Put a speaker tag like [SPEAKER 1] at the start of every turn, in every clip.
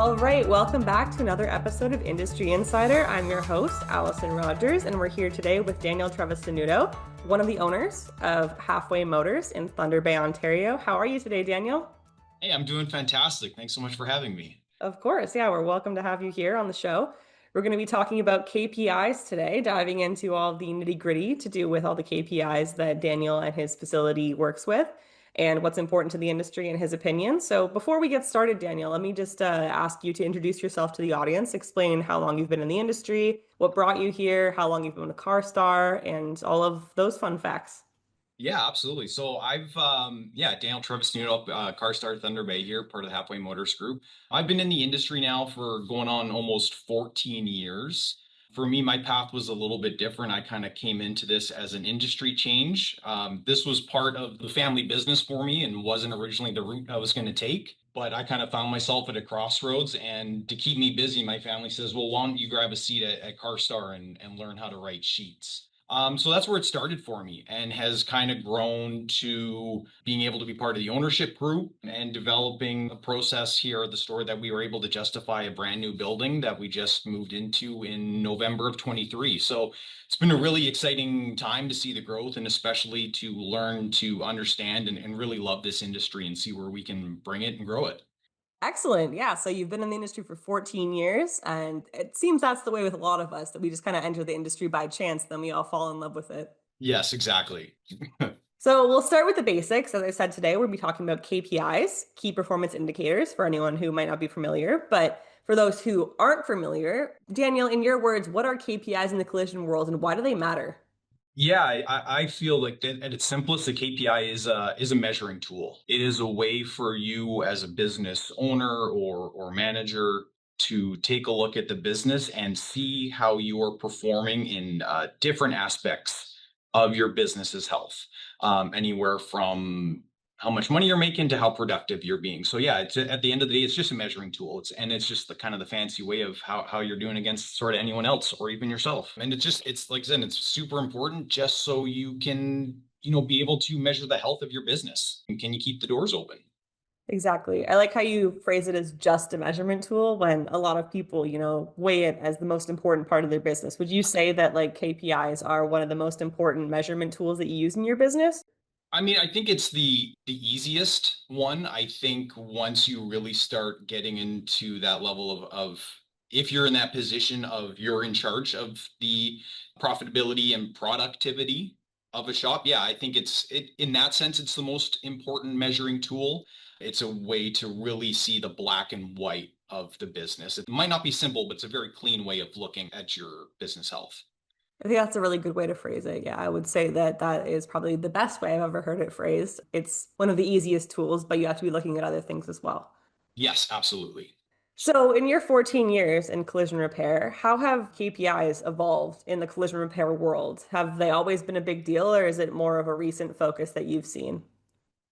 [SPEAKER 1] All right, welcome back to another episode of Industry Insider. I'm your host, Allison Rogers, and we're here today with Daniel Trevisanutto, one of the owners of Halfway Motors in Thunder Bay, Ontario. How are you today, Daniel?
[SPEAKER 2] Hey, I'm doing fantastic. Thanks so much for having me.
[SPEAKER 1] Of course, yeah, we're welcome to have you here on the show. We're going to be talking about KPIs today, diving into all the nitty-gritty to do with all the KPIs that Daniel and his facility works with and what's important to the industry in his opinion. So before we get started, Daniel, let me just ask you to introduce yourself to the audience, explain how long you've been in the industry, what brought you here, how long you've been with CARSTAR, and all of those fun facts.
[SPEAKER 2] Yeah, absolutely. So Daniel Trevisanutto, CARSTAR Thunder Bay here, part of the Halfway Motors Group. I've been in the industry now for going on almost 14 years. For me, my path was a little bit different. I kind of came into this as an industry change. This was part of the family business for me and wasn't originally the route I was going to take. But I kind of found myself at a crossroads. And to keep me busy, my family says, well, why don't you grab a seat at CARSTAR and learn how to write sheets? So that's where it started for me and has kind of grown to being able to be part of the ownership group and developing a process here at the store that we were able to justify a brand new building that we just moved into in November of 23. So it's been a really exciting time to see the growth and especially to learn to understand and really love this industry and see where we can bring it and grow it.
[SPEAKER 1] Excellent. Yeah. So you've been in the industry for 14 years, and it seems that's the way with a lot of us that we just kind of enter the industry by chance, then we all fall in love with it.
[SPEAKER 2] Yes, exactly.
[SPEAKER 1] So we'll start with the basics. As I said today, we'll be talking about KPIs, key performance indicators, for anyone who might not be familiar. But for those who aren't familiar, Daniel, in your words, what are KPIs in the collision world and why do they matter?
[SPEAKER 2] Yeah, I feel like that at its simplest, the KPI is a measuring tool. It is a way for you as a business owner or manager to take a look at the business and see how you are performing in different aspects of your business's health. Anywhere from how much money you're making to how productive you're being. So yeah, it's at the end of the day, it's just a measuring tool. It's just the kind of the fancy way of how you're doing against sort of anyone else or even yourself. And it's like I said, it's super important just so you can, be able to measure the health of your business. And can you keep the doors open?
[SPEAKER 1] Exactly. I like how you phrase it as just a measurement tool when a lot of people, weigh it as the most important part of their business. Would you say that like KPIs are one of the most important measurement tools that you use in your business?
[SPEAKER 2] I mean, I think it's the easiest one. I think once you really start getting into that level of if you're in that position of you're in charge of the profitability and productivity of a shop, yeah, I think in that sense, it's the most important measuring tool. It's a way to really see the black and white of the business. It might not be simple, but it's a very clean way of looking at your business health.
[SPEAKER 1] I think that's a really good way to phrase it. Yeah, I would say that that is probably the best way I've ever heard it phrased. It's one of the easiest tools, but you have to be looking at other things as well.
[SPEAKER 2] Yes, absolutely.
[SPEAKER 1] So, in your 14 years in collision repair, how have KPIs evolved in the collision repair world? Have they always been a big deal, or is it more of a recent focus that you've seen?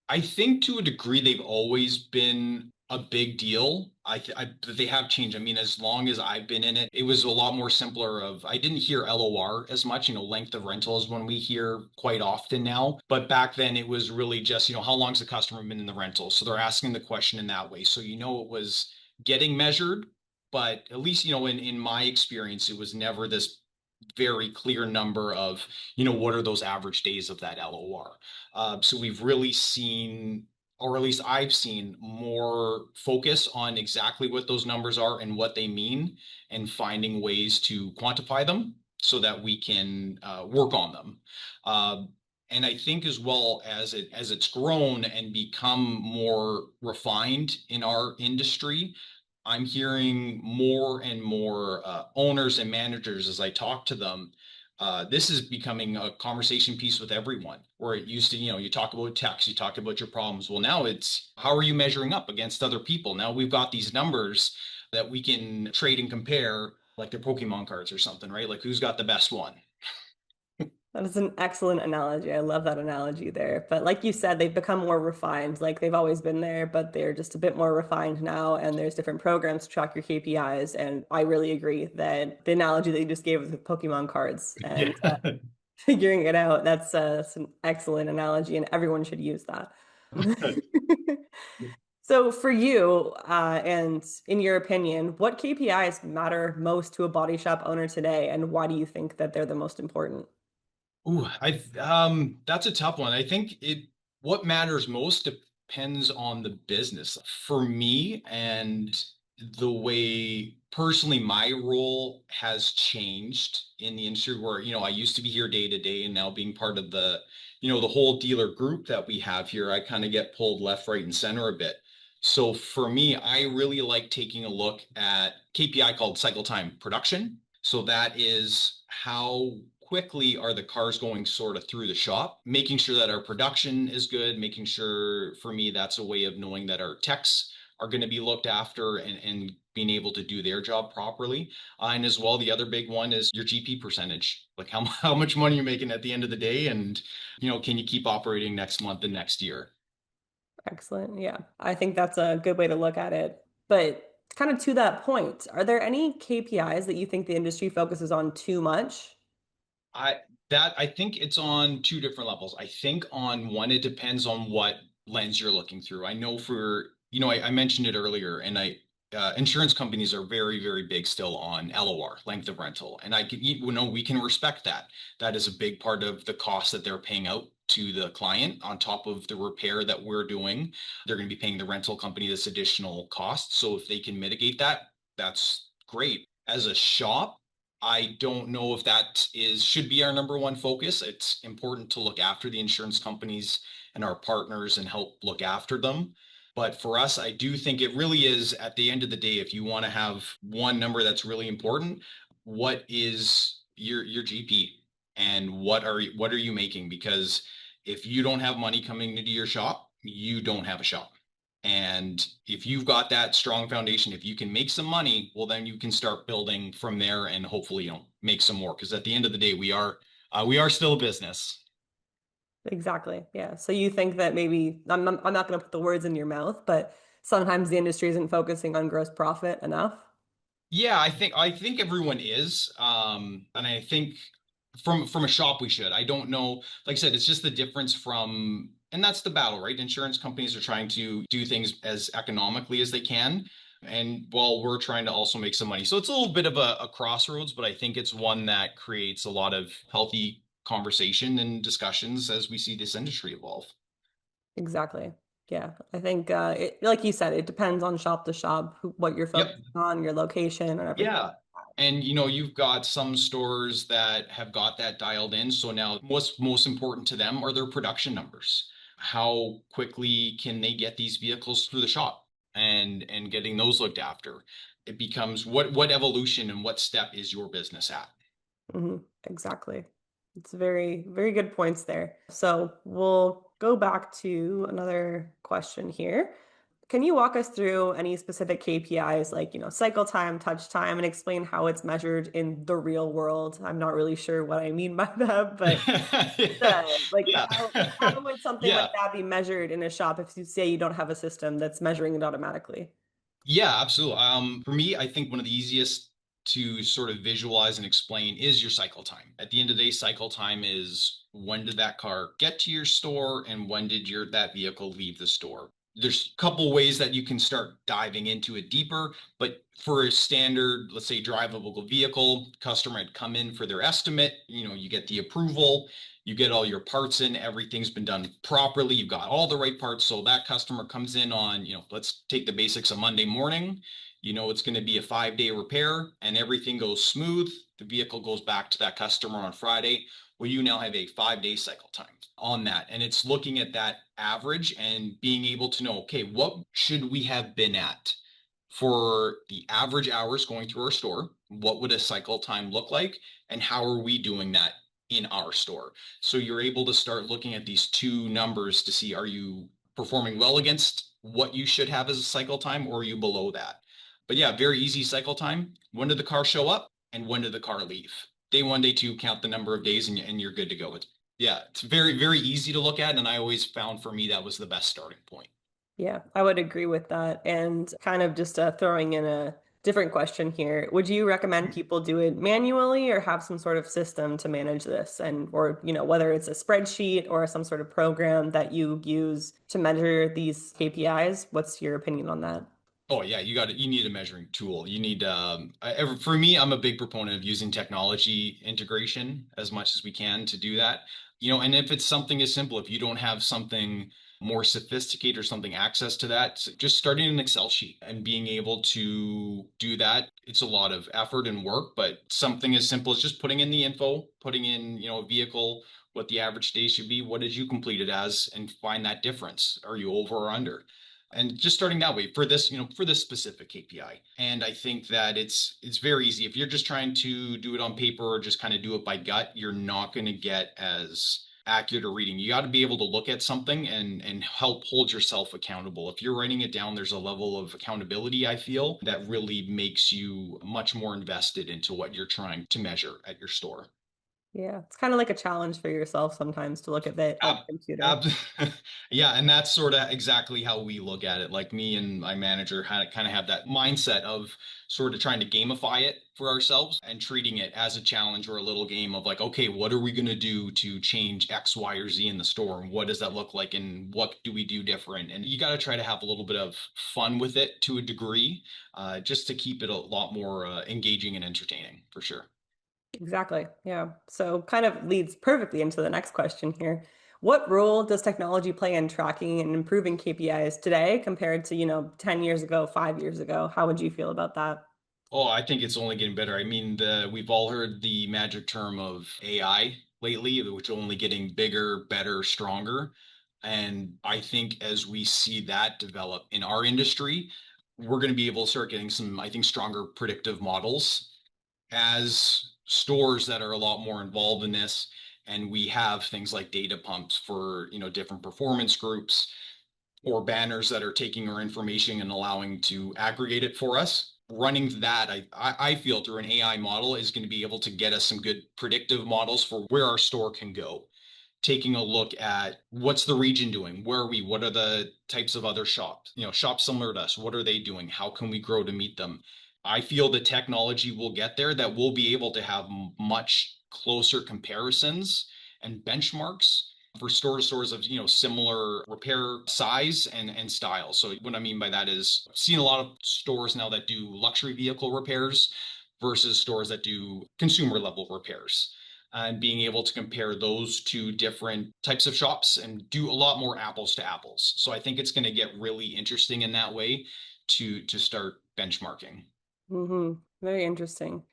[SPEAKER 2] I think to a degree they've always been a big deal. But they have changed. I mean, as long as I've been in it, it was a lot more simpler. I didn't hear LOR as much. Length of rental is one we hear quite often now. But back then it was really just, how long's the customer been in the rental? So they're asking the question in that way. So it was getting measured, but at least in my experience, it was never this very clear number of, what are those average days of that LOR. So we've really seen, or at least I've seen, more focus on exactly what those numbers are and what they mean, and finding ways to quantify them so that we can work on them. And I think as well as it's grown and become more refined in our industry, I'm hearing more and more owners and managers as I talk to them. This is becoming a conversation piece with everyone, where it used to, you talk about text, you talk about your problems. Well, now it's how are you measuring up against other people? Now we've got these numbers that we can trade and compare, like they're Pokemon cards or something, right? Like who's got the best one?
[SPEAKER 1] That is an excellent analogy. I love that analogy there. But like you said, they've become more refined. Like they've always been there, but they're just a bit more refined now. And there's different programs to track your KPIs. And I really agree that the analogy that you just gave with Pokemon cards
[SPEAKER 2] Yeah.
[SPEAKER 1] and figuring it out, that's an excellent analogy, and everyone should use that. So for you, and in your opinion, what KPIs matter most to a body shop owner today, and why do you think that they're the most important?
[SPEAKER 2] Ooh, that's a tough one. I think what matters most depends on the business. For me, and the way personally my role has changed in the industry where, I used to be here day to day and now being part of the whole dealer group that we have here, I kind of get pulled left, right, and center a bit. So for me, I really like taking a look at KPI called cycle time production. So that is how quickly are the cars going sort of through the shop, making sure that our production is good, making sure for me that's a way of knowing that our techs are going to be looked after and being able to do their job properly. And as well, the other big one is your GP percentage, like how much money you're making at the end of the day. And, can you keep operating next month and next year?
[SPEAKER 1] Excellent. Yeah. I think that's a good way to look at it. But kind of to that point, are there any KPIs that you think the industry focuses on too much?
[SPEAKER 2] I I think it's on two different levels. I think on one, it depends on what lens you're looking through. I know I mentioned it earlier, and insurance companies are very, very big still on LOR, length of rental, and we can respect that. That is a big part of the cost that they're paying out to the client on top of the repair that we're doing. They're going to be paying the rental company this additional cost. So if they can mitigate that, that's great. As a shop, I don't know if that is should be our number one focus. It's important to look after the insurance companies and our partners and help look after them. But for us, I do think it really is at the end of the day, if you want to have one number that's really important, what is your GP and what are you making? Because if you don't have money coming into your shop, you don't have a shop. And if you've got that strong foundation, if you can make some money, well, then you can start building from there and hopefully, make some more. Because at the end of the day, we are still a business.
[SPEAKER 1] Exactly. Yeah. So you think that maybe I'm not going to put the words in your mouth, but sometimes the industry isn't focusing on gross profit enough.
[SPEAKER 2] Yeah, I think everyone is, and I think from a shop we should. I don't know, like I said, it's just the difference from, and that's the battle, right? Insurance companies are trying to do things as economically as they can, and while we're trying to also make some money. So it's a little bit of a crossroads, but I think it's one that creates a lot of healthy conversation and discussions as we see this industry evolve.
[SPEAKER 1] Exactly. Yeah. I think like you said, it depends on shop to shop, what you're
[SPEAKER 2] Yep.
[SPEAKER 1] focusing on, your location, and everything.
[SPEAKER 2] Yeah. And you've got some stores that have got that dialed in. So now what's most important to them are their production numbers. How quickly can they get these vehicles through the shop and getting those looked after? It becomes what evolution and what step is your business at?
[SPEAKER 1] Exactly. It's very, very good points there. So we'll go back to another question here. Can you walk us through any specific KPIs like, cycle time, touch time, and explain how it's measured in the real world? I'm not really sure what I mean by that, but like
[SPEAKER 2] Yeah.
[SPEAKER 1] how would something like
[SPEAKER 2] Yeah.
[SPEAKER 1] that be measured in a shop if you say you don't have a system that's measuring it automatically?
[SPEAKER 2] Yeah, absolutely. For me, I think one of the easiest to sort of visualize and explain is your cycle time. At the end of the day, cycle time is when did that car get to your store and when did that vehicle leave the store. There's a couple ways that you can start diving into it deeper, but for a standard, let's say drivable vehicle, customer had come in for their estimate, you get the approval, you get all your parts in, everything's been done properly, you've got all the right parts. So that customer comes in on, let's take the basics of Monday morning. It's going to be a 5-day repair and everything goes smooth. The vehicle goes back to that customer on Friday. Well, you now have a 5-day cycle time on that. And it's looking at that average and being able to know, okay, what should we have been at for the average hours going through our store? What would a cycle time look like? And how are we doing that in our store? So you're able to start looking at these two numbers to see, are you performing well against what you should have as a cycle time or are you below that? But yeah, very easy cycle time. When did the car show up and when did the car leave? Day one, day two, count the number of days and you're good to go. It's very, very easy to look at. And I always found for me that was the best starting point.
[SPEAKER 1] Yeah, I would agree with that. And kind of just throwing in a Different question here. Would you recommend people do it manually or have some sort of system to manage this? And, or, whether it's a spreadsheet or some sort of program that you use to measure these KPIs, what's your opinion on that?
[SPEAKER 2] Oh yeah, you need a measuring tool. You need for me, I'm a big proponent of using technology integration as much as we can to do that. And if it's something as simple, if you don't have something more sophisticated or something access to that, just starting an Excel sheet and being able to do that, it's a lot of effort and work, but something as simple as just putting in the info, putting in, a vehicle, what the average day should be, what did you complete it as, and find that difference. Are you over or under? And just starting that way for this, for this specific KPI. And I think that it's very easy. If you're just trying to do it on paper or just kind of do it by gut, you're not going to get as accurate a reading. You got to be able to look at something and help hold yourself accountable. If you're writing it down, there's a level of accountability, I feel, that really makes you much more invested into what you're trying to measure at your store.
[SPEAKER 1] Yeah, it's kind of like a challenge for yourself sometimes to look at the
[SPEAKER 2] Ab,
[SPEAKER 1] computer.
[SPEAKER 2] ab, yeah, and that's sort of exactly how we look at it. Like me and my manager kind of have that mindset of sort of trying to gamify it for ourselves and treating it as a challenge or a little game of like, okay, what are we going to do to change X, Y, or Z in the store? And what does that look like? And what do we do different? And you got to try to have a little bit of fun with it to a degree, just to keep it a lot more engaging and entertaining for sure.
[SPEAKER 1] Exactly. Yeah. So kind of leads perfectly into the next question here. What role does technology play in tracking and improving KPIs today compared to, 10 years ago, 5 years ago? How would you feel about that?
[SPEAKER 2] Oh, I think it's only getting better. I mean, we've all heard the magic term of AI lately, which is only getting bigger, better, stronger. And I think as we see that develop in our industry, we're going to be able to start getting some, I think, stronger predictive models as stores that are a lot more involved in this. And we have things like data pumps for, different performance groups or banners that are taking our information and allowing to aggregate it for us. Running that, I feel through an AI model is going to be able to get us some good predictive models for where our store can go. Taking a look at what's the region doing? Where are we? What are the types of other shops? Shops similar to us. What are they doing? How can we grow to meet them? I feel the technology will get there that we'll be able to have much closer comparisons and benchmarks for store to stores of similar repair size and style. So what I mean by that is I've seen a lot of stores now that do luxury vehicle repairs versus stores that do consumer level repairs, and being able to compare those two different types of shops and do a lot more apples to apples. So I think it's going to get really interesting in that way to start benchmarking.
[SPEAKER 1] Very interesting.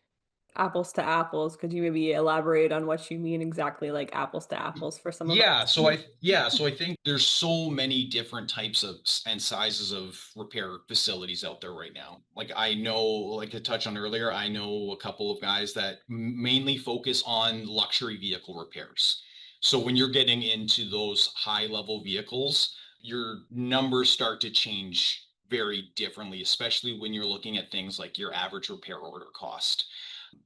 [SPEAKER 1] Apples to apples. Could you maybe elaborate on what you mean exactly, like apples to apples for some of our listeners?
[SPEAKER 2] So I think there's so many different types of and sizes of repair facilities out there right now. Like I know, like I touched on earlier, I know a couple of guys that mainly focus on luxury vehicle repairs. So when you're getting into those high level vehicles, your numbers start to change very differently, especially when you're looking at things like your average repair order cost,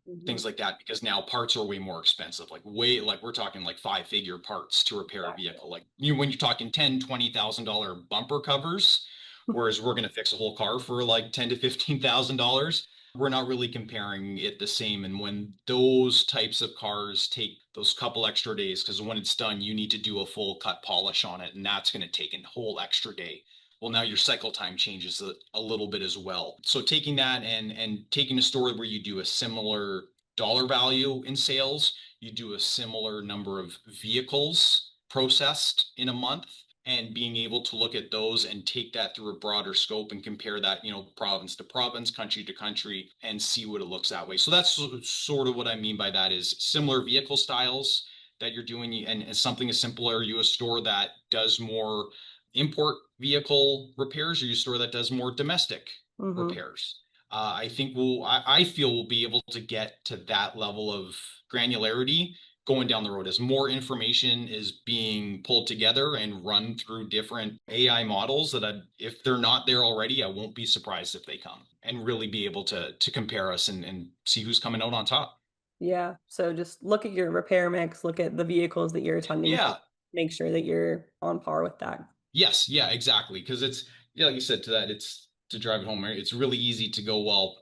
[SPEAKER 1] Mhm.
[SPEAKER 2] things like that, because now parts are way more expensive, like we're talking like five-figure parts to repair a
[SPEAKER 1] Exactly.
[SPEAKER 2] vehicle, like when you're talking 10 $20,000 bumper covers, whereas we're going to fix a whole car for like 10 to 15,000 dollars. We're not really comparing it the same. And when those types of cars take those couple extra days, because when it's done you need to do a full cut polish on it, and that's going to take a whole extra day. Well, now your cycle time changes a little bit as well. So taking that and taking a store where you do a similar dollar value in sales, you do a similar number of vehicles processed in a month, and being able to look at those and take that through a broader scope and compare that, province to province, country to country, and see what it looks that way. So that's sort of what I mean by that is similar vehicle styles that you're doing, and something as simple. Are you a store that does more import vehicle repairs, or you a store that does more domestic
[SPEAKER 1] Hmm.
[SPEAKER 2] repairs? I feel we'll be able to get to that level of granularity going down the road as more information is being pulled together and run through different AI models that if they're not there already, I won't be surprised if they come and really be able to compare us and see who's coming out on top.
[SPEAKER 1] Yeah. So just look at your repair mix, look at the vehicles that you're attending to,
[SPEAKER 2] Yeah.
[SPEAKER 1] make sure that you're on par with that.
[SPEAKER 2] Yes. Yeah, exactly. Because it's, yeah, like you said, to that, it's to drive it home, right? It's really easy to go, well,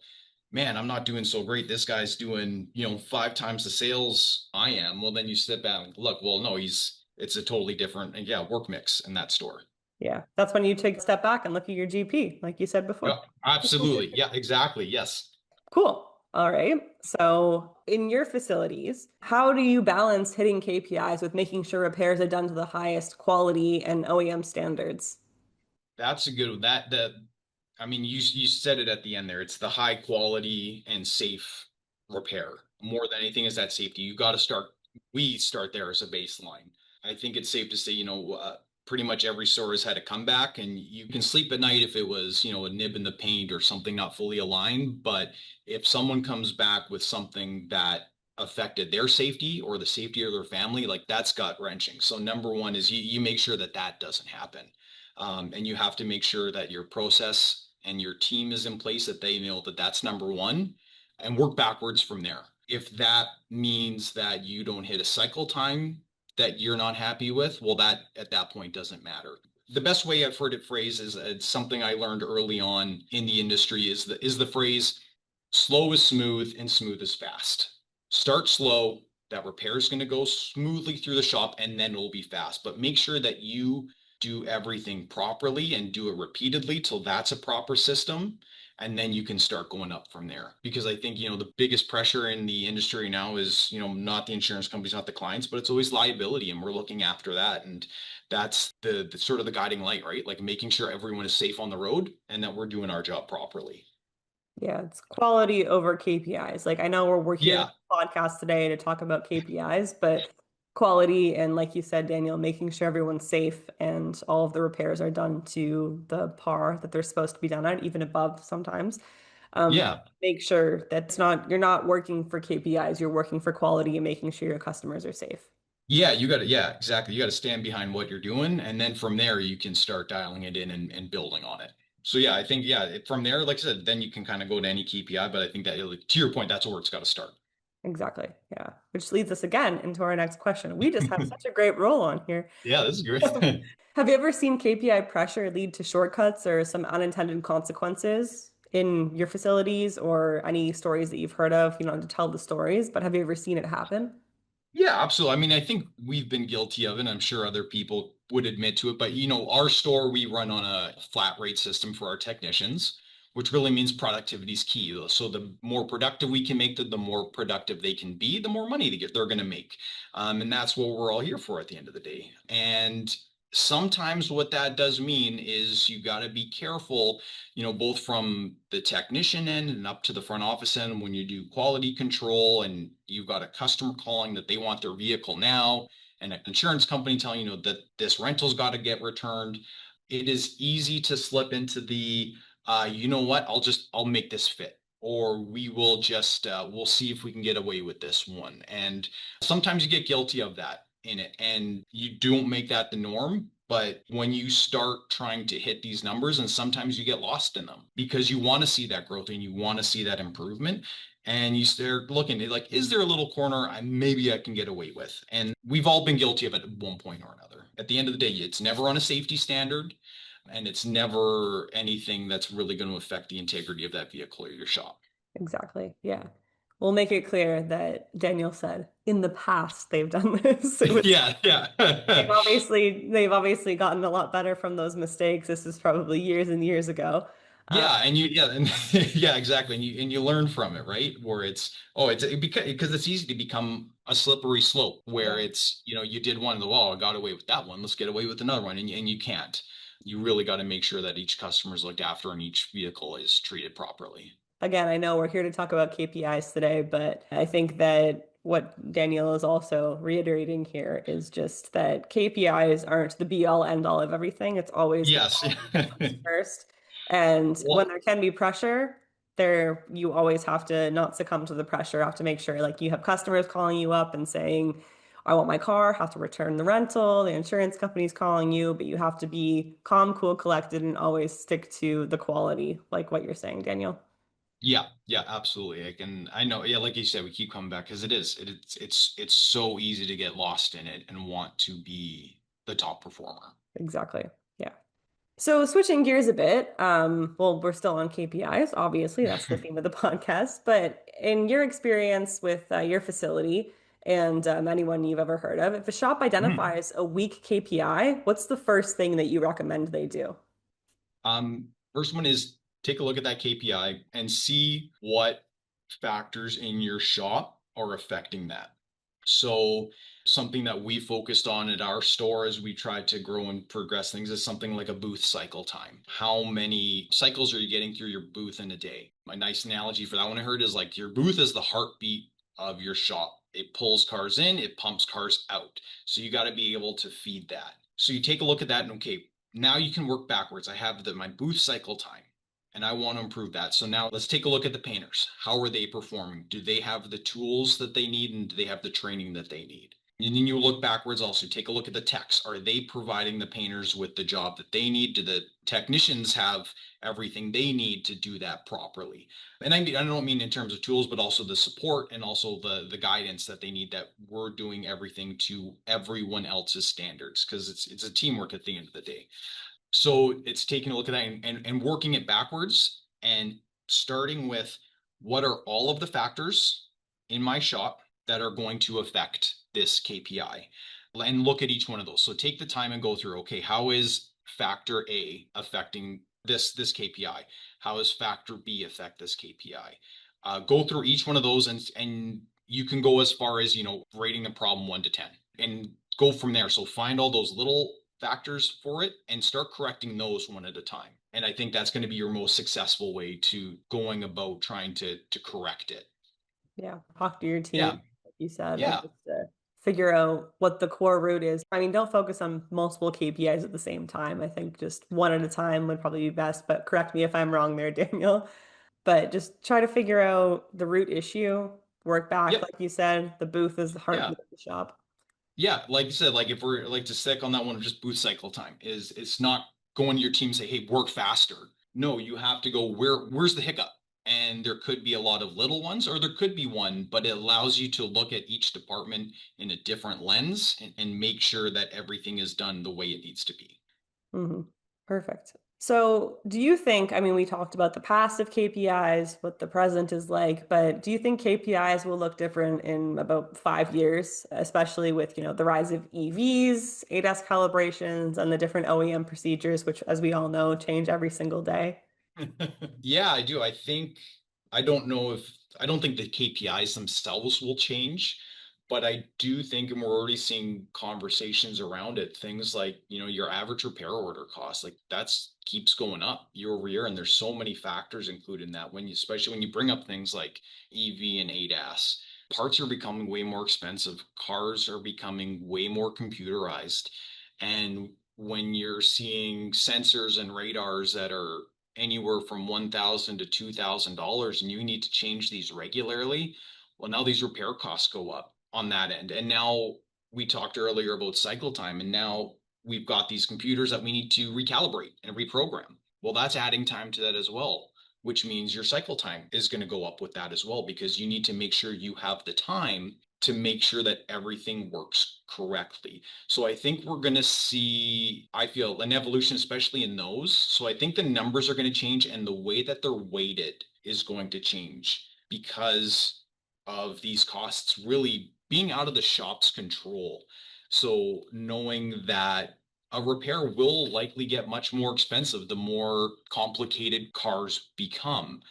[SPEAKER 2] man, I'm not doing so great. This guy's doing, five times the sales I am. Well, then you sit back and look, well, no, it's a totally different, and yeah, work mix in that store.
[SPEAKER 1] Yeah, that's when you take a step back and look at your GP, like you said before.
[SPEAKER 2] Yeah, absolutely. Yeah, exactly. Yes.
[SPEAKER 1] Cool. All right. So, in your facilities, how do you balance hitting KPIs with making sure repairs are done to the highest quality and OEM standards?
[SPEAKER 2] That's a good one. I mean, you said it at the end there. It's the high quality and safe repair. More than anything is that safety. You got to start. We start there as a baseline. I think it's safe to say, pretty much every store has had a comeback, and you can sleep at night if it was, a nib in the paint or something not fully aligned. But if someone comes back with something that affected their safety or the safety of their family, like that's gut wrenching. So number one is you make sure that that doesn't happen. And you have to make sure that your process and your team is in place, that they know that that's number one, and work backwards from there. If that means that you don't hit a cycle time that you're not happy with, well, that at that point doesn't matter. The best way I've heard it phrased is it's something I learned early on in the industry is the phrase slow is smooth and smooth is fast. Start slow, that repair is going to go smoothly through the shop and then it'll be fast. But make sure that you do everything properly and do it repeatedly till that's a proper system. And then you can start going up from there. Because I think, the biggest pressure in the industry now is, not the insurance companies, not the clients, but it's always liability. And we're looking after that. And that's the sort of the guiding light, right? Like making sure everyone is safe on the road and that we're doing our job properly.
[SPEAKER 1] Yeah, it's quality over KPIs. Like I know we're here in
[SPEAKER 2] Yeah.
[SPEAKER 1] the podcast today to talk about KPIs, but quality and like you said, Daniel, making sure everyone's safe and all of the repairs are done to the par that they're supposed to be done at, even above sometimes.
[SPEAKER 2] Yeah.
[SPEAKER 1] Make sure that's not you're not working for KPIs, you're working for quality and making sure your customers are safe.
[SPEAKER 2] Yeah, you got to, yeah, exactly. You got to stand behind what you're doing. And then from there, you can start dialing it in and building on it. So, yeah, I think, yeah, from there, like I said, then you can kind of go to any KPI. But I think that, to your point, that's where it's got to start.
[SPEAKER 1] Exactly. Yeah. Which leads us again into our next question. We just have such a great roll on here.
[SPEAKER 2] Yeah, this is great.
[SPEAKER 1] Have you ever seen KPI pressure lead to shortcuts or some unintended consequences in your facilities or any stories that you've heard of? You don't have to tell the stories, but have you ever seen it happen?
[SPEAKER 2] Yeah, absolutely. I mean, I think we've been guilty of it. I'm sure other people would admit to it, but our store, we run on a flat rate system for our technicians, which really means productivity is key. So the more productive we can make them, the more productive they can be, the more money they're going to make. And that's what we're all here for at the end of the day. And sometimes what that does mean is you got to be careful, both from the technician end and up to the front office end when you do quality control and you've got a customer calling that they want their vehicle now and an insurance company telling that this rental's got to get returned. It is easy to slip into the, you know what, I'll make this fit. Or we will just, we'll see if we can get away with this one. And sometimes you get guilty of that in it and you don't make that the norm. But when you start trying to hit these numbers, and sometimes you get lost in them because you want to see that growth and you want to see that improvement. And you start looking at like, is there a little corner maybe I can get away with? And we've all been guilty of it at one point or another. At the end of the day, it's never on a safety standard and it's never anything that's really going to affect the integrity of that vehicle or your shop.
[SPEAKER 1] Exactly. Yeah. We'll make it clear that Daniel said in the past they've done this. It was
[SPEAKER 2] Yeah,
[SPEAKER 1] they've
[SPEAKER 2] yeah.
[SPEAKER 1] obviously gotten a lot better from those mistakes. This is probably years and years ago. Uh,
[SPEAKER 2] Yeah, and yeah, exactly. And you learn from it, right? Where it's because it's easy to become a slippery slope where
[SPEAKER 1] yeah.
[SPEAKER 2] it's, you did one of the wall, I got away with that one, let's get away with another one. And you can't. You really got to make sure that each customer is looked after and each vehicle is treated properly.
[SPEAKER 1] Again, I know we're here to talk about KPIs today, but I think that what Daniel is also reiterating here is just that KPIs aren't the be all end all of everything. It's always the
[SPEAKER 2] Yes.
[SPEAKER 1] quality that comes first. And when
[SPEAKER 2] Well,
[SPEAKER 1] there can be pressure, there you always have to not succumb to the pressure. You have to make sure like you have customers calling you up and saying, I want my car, have to return the rental, the insurance company's calling you, but you have to be calm, cool, collected, and always stick to the quality, like what you're saying, Daniel.
[SPEAKER 2] yeah, yeah, absolutely. I know, yeah, like you said, we keep coming back because it's so easy to get lost in it and want to be the top performer.
[SPEAKER 1] Exactly. Yeah. So switching gears a bit, well, we're still on KPIs, obviously, that's the theme of the podcast. But in your experience with your facility and anyone you've ever heard of, if a shop
[SPEAKER 2] Mhm.
[SPEAKER 1] identifies a weak KPI, what's the first thing that you recommend they do?
[SPEAKER 2] First one is take a look at that KPI and see what factors in your shop are affecting that. So, something that we focused on at our store as we tried to grow and progress things is something like a booth cycle time. How many cycles are you getting through your booth in a day? My nice analogy for that one I heard is like your booth is the heartbeat of your shop. It pulls cars in, it pumps cars out. So you got to be able to feed that. So you take a look at that and okay, now you can work backwards. I have my booth cycle time and I want to improve that. So now let's take a look at the painters. How are they performing? Do they have the tools that they need and do they have the training that they need? And then you look backwards also, take a look at the techs. Are they providing the painters with the job that they need? Do the technicians have everything they need to do that properly? And I don't mean in terms of tools, but also the support and also the guidance that they need that we're doing everything to everyone else's standards because it's a teamwork at the end of the day. So it's taking a look at that and working it backwards and starting with what are all of the factors in my shop that are going to affect this KPI and look at each one of those. So take the time and go through, okay, how is factor A affecting this KPI? How does factor B affect this KPI? Go through each one of those and you can go as far as, rating the problem 1 to 10 and go from there. So find all those little factors for it and start correcting those one at a time. And I think that's going to be your most successful way to going about trying to correct it.
[SPEAKER 1] Yeah, talk to your
[SPEAKER 2] Yeah.
[SPEAKER 1] team, like you said, and
[SPEAKER 2] Yeah.
[SPEAKER 1] just figure out what the core root is. I mean, don't focus on multiple KPIs at the same time. I think just one at a time would probably be best, but correct me if I'm wrong there, Daniel. But just try to figure out the root issue, work back,
[SPEAKER 2] Yep.
[SPEAKER 1] like you said, the booth is the
[SPEAKER 2] Yeah.
[SPEAKER 1] heartbeat of the shop.
[SPEAKER 2] Yeah, like you said, like if we're like to stick on that one of just boot cycle time is it's not going to your team and say, hey, work faster. No, you have to go where's the hiccup? And there could be a lot of little ones, or there could be one, but it allows you to look at each department in a different lens and make sure that everything is done the way it needs to be.
[SPEAKER 1] Hmm. Perfect. So, do you think, I mean, we talked about the past of KPIs, what the present is like, but do you think KPIs will look different in about 5 years, especially with, the rise of EVs, ADAS calibrations, and the different OEM procedures, which, as we all know, change every single day?
[SPEAKER 2] Yeah, I do. I don't know if I don't think the KPIs themselves will change, but I do think, and we're already seeing conversations around it, things like, your average repair order cost, like that's keeps going up year over year. And there's so many factors included in that especially when you bring up things like EV and ADAS, parts are becoming way more expensive. Cars are becoming way more computerized. And when you're seeing sensors and radars that are anywhere from $1,000 to $2,000 and you need to change these regularly, well, now these repair costs go up on that end. And now we talked earlier about cycle time, and now we've got these computers that we need to recalibrate and reprogram. Well, that's adding time to that as well, which means your cycle time is going to go up with that as well because you need to make sure you have the time to make sure that everything works correctly. So I think we're going to see, I feel, an evolution, especially in those. So I think the numbers are going to change and the way that they're weighted is going to change because of these costs really being out of the shop's control. So knowing that a repair will likely get much more expensive the more complicated cars become.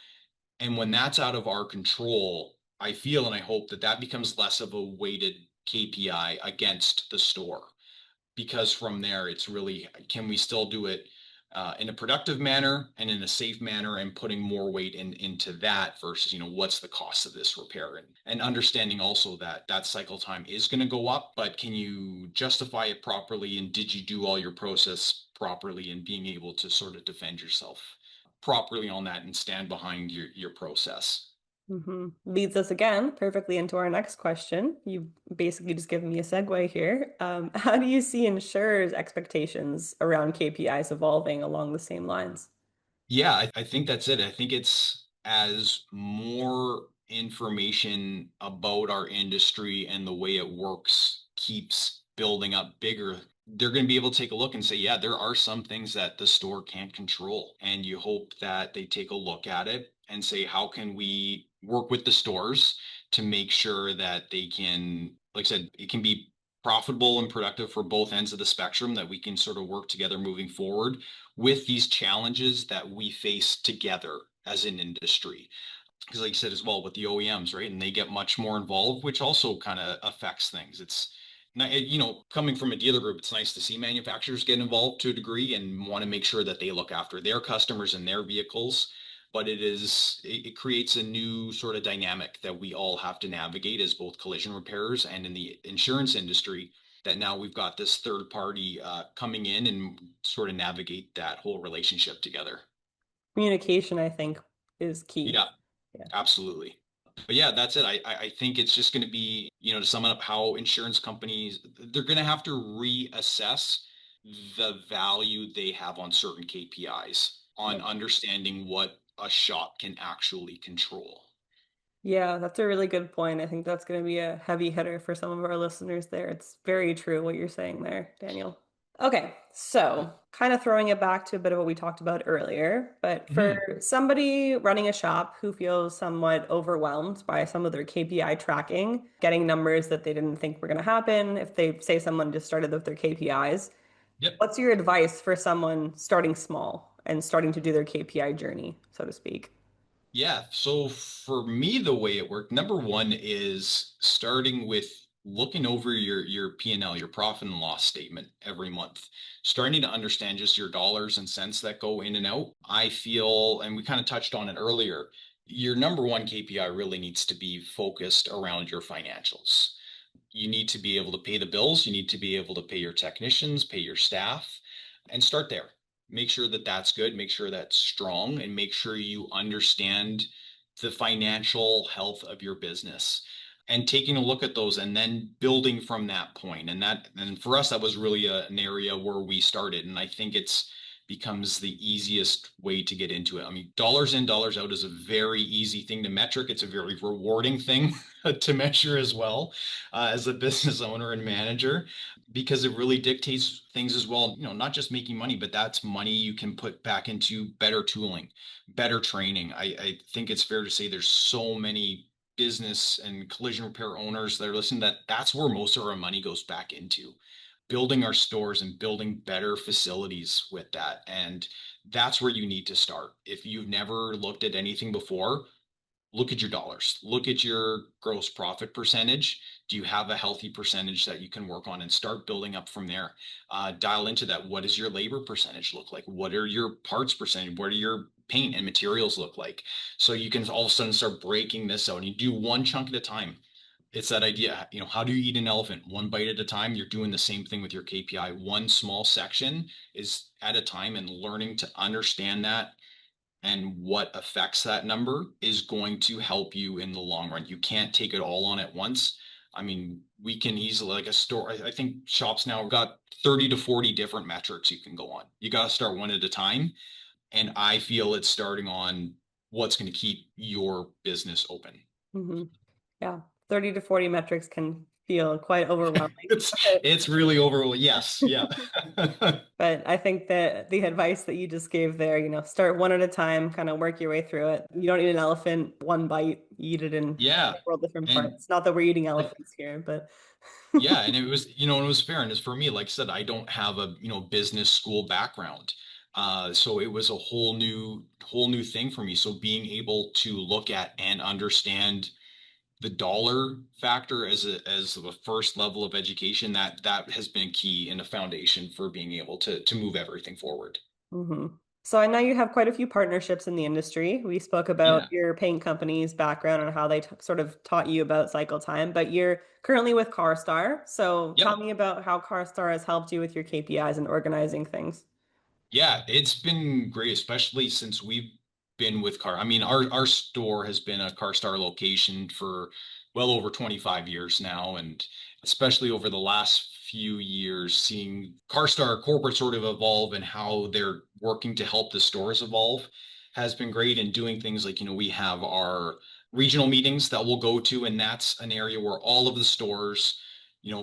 [SPEAKER 2] And when that's out of our control, I feel and I hope that that becomes less of a weighted KPI against the store because from there it's really can we still do it in a productive manner and in a safe manner and putting more weight into that versus what's the cost of this repair and understanding also that that cycle time is going to go up but can you justify it properly and did you do all your process properly and being able to sort of defend yourself properly on that and stand behind your process.
[SPEAKER 1] Leads us again perfectly into our next question. You basically just given me a segue here. How do you see insurers' expectations around KPIs evolving along the same lines?
[SPEAKER 2] Yeah, I think that's it. I think it's as more information about our industry and the way it works keeps building up bigger, they're going to be able to take a look and say, yeah, there are some things that the store can't control. And you hope that they take a look at it and say, how can we work with the stores to make sure that they can, like I said, it can be profitable and productive for both ends of the spectrum, that we can sort of work together moving forward with these challenges that we face together as an industry. Because like you said as well with the OEMs, right? And they get much more involved, which also kind of affects things. It's not, coming from a dealer group, it's nice to see manufacturers get involved to a degree and want to make sure that they look after their customers and their vehicles. But it creates a new sort of dynamic that we all have to navigate as both collision repairers and in the insurance industry. That now we've got this third party coming in and sort of navigate that whole relationship together.
[SPEAKER 1] Communication, I think, is key.
[SPEAKER 2] Yeah,
[SPEAKER 1] Yeah.
[SPEAKER 2] absolutely. But yeah, that's it. I think it's just going to be, to sum it up, how insurance companies, they're going to have to reassess the value they have on certain KPIs, on understanding what a shop can actually control.
[SPEAKER 1] Yeah, that's a really good point. I think that's going to be a heavy hitter for some of our listeners there. It's very true what you're saying there, Daniel. Okay, so kind of throwing it back to a bit of what we talked about earlier, but for
[SPEAKER 2] Mhm.
[SPEAKER 1] somebody running a shop who feels somewhat overwhelmed by some of their KPI tracking, getting numbers that they didn't think were going to happen, if they say someone just started with their KPIs,
[SPEAKER 2] Yep.
[SPEAKER 1] what's your advice for someone starting small and starting to do their KPI journey, so to speak?
[SPEAKER 2] Yeah. So for me, the way it worked, number one is starting with looking over your P&L, your profit and loss statement every month, starting to understand just your dollars and cents that go in and out. I feel, and we kind of touched on it earlier, your number one KPI really needs to be focused around your financials. You need to be able to pay the bills. You need to be able to pay your technicians, pay your staff, and start there. Make sure that that's good. Make sure that's strong, and make sure you understand the financial health of your business and taking a look at those and then building from that point. And for us, that was really an area where we started. And I think it's becomes the easiest way to get into it. I mean, dollars in, dollars out is a very easy thing to metric. It's a very rewarding thing to measure as well, as a business owner and manager, because it really dictates things as well. Not just making money, but that's money you can put back into better tooling, better training. I think it's fair to say there's so many business and collision repair owners that are listening, that's where most of our money goes back into building our stores and building better facilities with that. And that's where you need to start. If you've never looked at anything before, look at your dollars, look at your gross profit percentage. Do you have a healthy percentage that you can work on and start building up from there? Dial into that. What does your labor percentage look like? What are your parts percentage? What are your paint and materials look like? So you can all of a sudden start breaking this out and you do one chunk at a time. It's that idea, how do you eat an elephant? One bite at a time. You're doing the same thing with your KPI. One small section is at a time, and learning to understand that and what affects that number is going to help you in the long run. You can't take it all on at once. I mean, we can easily, like a store, I think shops now have got 30 to 40 different metrics you can go on. You got to start one at a time. And I feel it's starting on what's going to keep your business open.
[SPEAKER 1] Hmm. Yeah, 30 to 40 metrics can feel quite overwhelming.
[SPEAKER 2] It's it's really over. Yes, yeah.
[SPEAKER 1] But I think that the advice that you just gave there, start one at a time, kind of work your way through it. You don't eat an elephant one bite, you eat it in
[SPEAKER 2] Yeah.
[SPEAKER 1] several different
[SPEAKER 2] And
[SPEAKER 1] parts. Not that we're eating
[SPEAKER 2] like,
[SPEAKER 1] elephants here, but
[SPEAKER 2] yeah, and it was fair. And it's for me, like I said, I don't have a, business school background. So it was a whole new thing for me. So being able to look at and understand the dollar factor as the first level of education, that has been key in the foundation for being able to move everything forward.
[SPEAKER 1] hmm. So I know you have quite a few partnerships in the industry. We spoke about
[SPEAKER 2] Yeah.
[SPEAKER 1] your paint company's background and how they sort of taught you about cycle time, but you're currently with CARSTAR. So
[SPEAKER 2] Yep.
[SPEAKER 1] tell me about how CARSTAR has helped you with your KPIs and organizing things.
[SPEAKER 2] Yeah, it's been great, especially since we've been with Car. I mean, our store has been a CarStar location for well over 25 years now, and especially over the last few years, seeing CarStar corporate sort of evolve and how they're working to help the stores evolve has been great. And doing things like, we have our regional meetings that we'll go to, and that's an area where all of the stores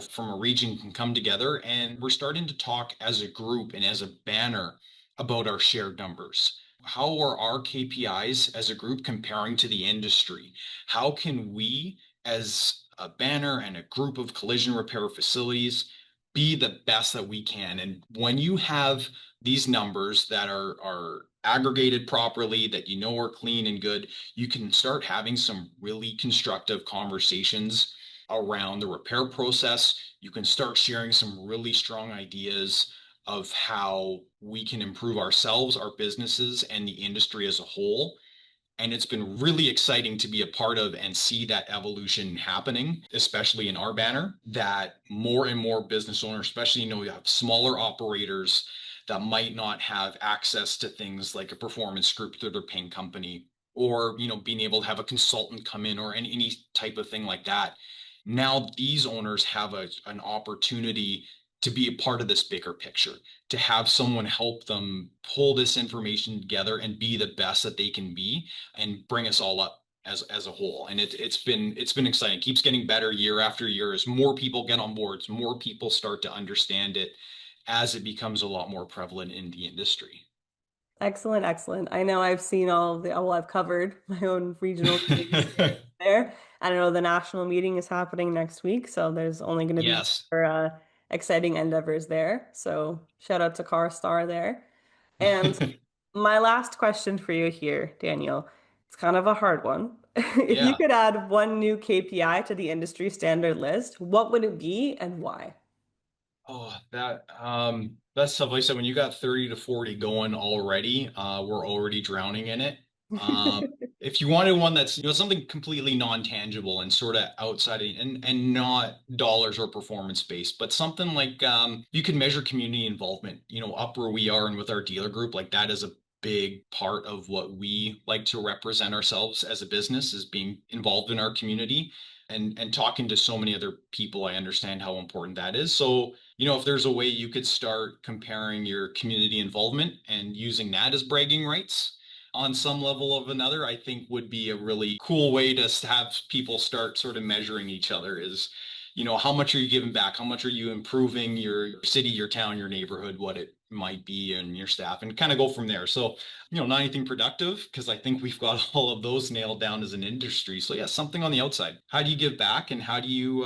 [SPEAKER 2] from a region can come together, and we're starting to talk as a group and as a banner about our shared numbers. How are our KPIs as a group comparing to the industry? How can we, as a banner and a group of collision repair facilities, be the best that we can? And when you have these numbers that are aggregated properly, that are clean and good, you can start having some really constructive conversations around the repair process. You can start sharing some really strong ideas of how we can improve ourselves, our businesses, and the industry as a whole. And it's been really exciting to be a part of and see that evolution happening, especially in our banner, that more and more business owners, especially, you have smaller operators that might not have access to things like a performance group through their paint company, or, being able to have a consultant come in, or any type of thing like that. Now these owners have an opportunity to be a part of this bigger picture, to have someone help them pull this information together and be the best that they can be, and bring us all up as a whole. And it's been exciting. It keeps getting better year after year as more people get on board, as more people start to understand it, as it becomes a lot more prevalent in the industry.
[SPEAKER 1] Excellent, excellent. I know I've seen all the, well, I've covered my own regional meetings here and there. I know the national meeting is happening next week, so there's only going to be
[SPEAKER 2] Yes.
[SPEAKER 1] more exciting endeavors there. So shout out to CARSTAR there. And my last question for you here, Daniel, it's kind of a hard one. If you
[SPEAKER 2] Yeah.
[SPEAKER 1] could add one new KPI to the industry standard list, what would it be and why?
[SPEAKER 2] Oh, that's tough. Like I said, when you got 30 to 40 going already, we're already drowning in it. Um, if you wanted one that's, something completely non-tangible and sort of outside of, and not dollars or performance based, but something like you can measure community involvement, up where we are and with our dealer group, like that is a big part of what we like to represent ourselves as a business, is being involved in our community. And talking to so many other people, I understand how important that is. So, if there's a way you could start comparing your community involvement and using that as bragging rights on some level of another, I think would be a really cool way to have people start sort of measuring each other, is, how much are you giving back? How much are you improving your city, your town, your neighborhood, what it might be, and your staff, and kind of go from there. So, not anything productive, because I think we've got all of those nailed down as an industry. So yeah, something on the outside. How do you give back, and how do you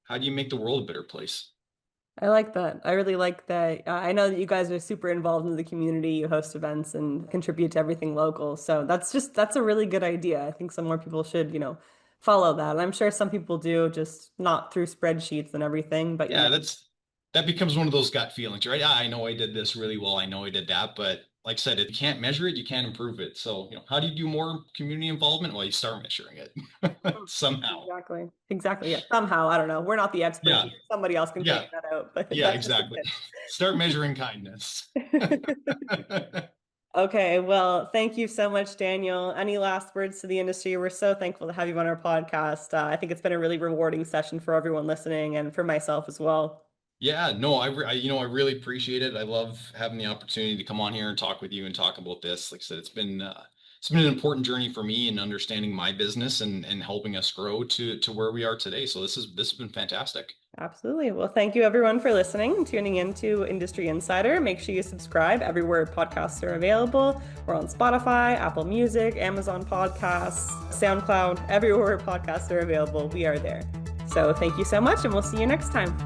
[SPEAKER 2] make the world a better place?
[SPEAKER 1] I like that. I really like that. I know that you guys are super involved in the community. You host events and contribute to everything local. So that's a really good idea. I think some more people should, follow that. And I'm sure some people do, just not through spreadsheets and everything, but
[SPEAKER 2] Yeah, that becomes one of those gut feelings, right? Yeah, I know I did this really well. I know I did that, but like I said, if you can't measure it, you can't improve it. So, how do you do more community involvement? Well, you start measuring it somehow.
[SPEAKER 1] exactly. Exactly. Yeah. Somehow, I don't know. We're not the experts
[SPEAKER 2] Yeah,
[SPEAKER 1] here. Somebody else can
[SPEAKER 2] yeah,
[SPEAKER 1] figure that out, but
[SPEAKER 2] yeah,
[SPEAKER 1] that's just
[SPEAKER 2] exactly. Start measuring kindness.
[SPEAKER 1] a tip. Okay, well, thank you so much, Daniel. Any last words to the industry? We're so thankful to have you on our podcast. I think it's been a really rewarding session for everyone listening and for myself as well.
[SPEAKER 2] Yeah, no, I really appreciate it. I love having the opportunity to come on here and talk with you and talk about this. Like I said, it's been an important journey for me in understanding my business, and helping us grow to where we are today. So this has been fantastic.
[SPEAKER 1] Absolutely. Well, thank you everyone for listening and tuning in to Industry Insider. Make sure you subscribe everywhere podcasts are available. We're on Spotify, Apple Music, Amazon Podcasts, SoundCloud, everywhere podcasts are available. We are there. So thank you so much, and we'll see you next time.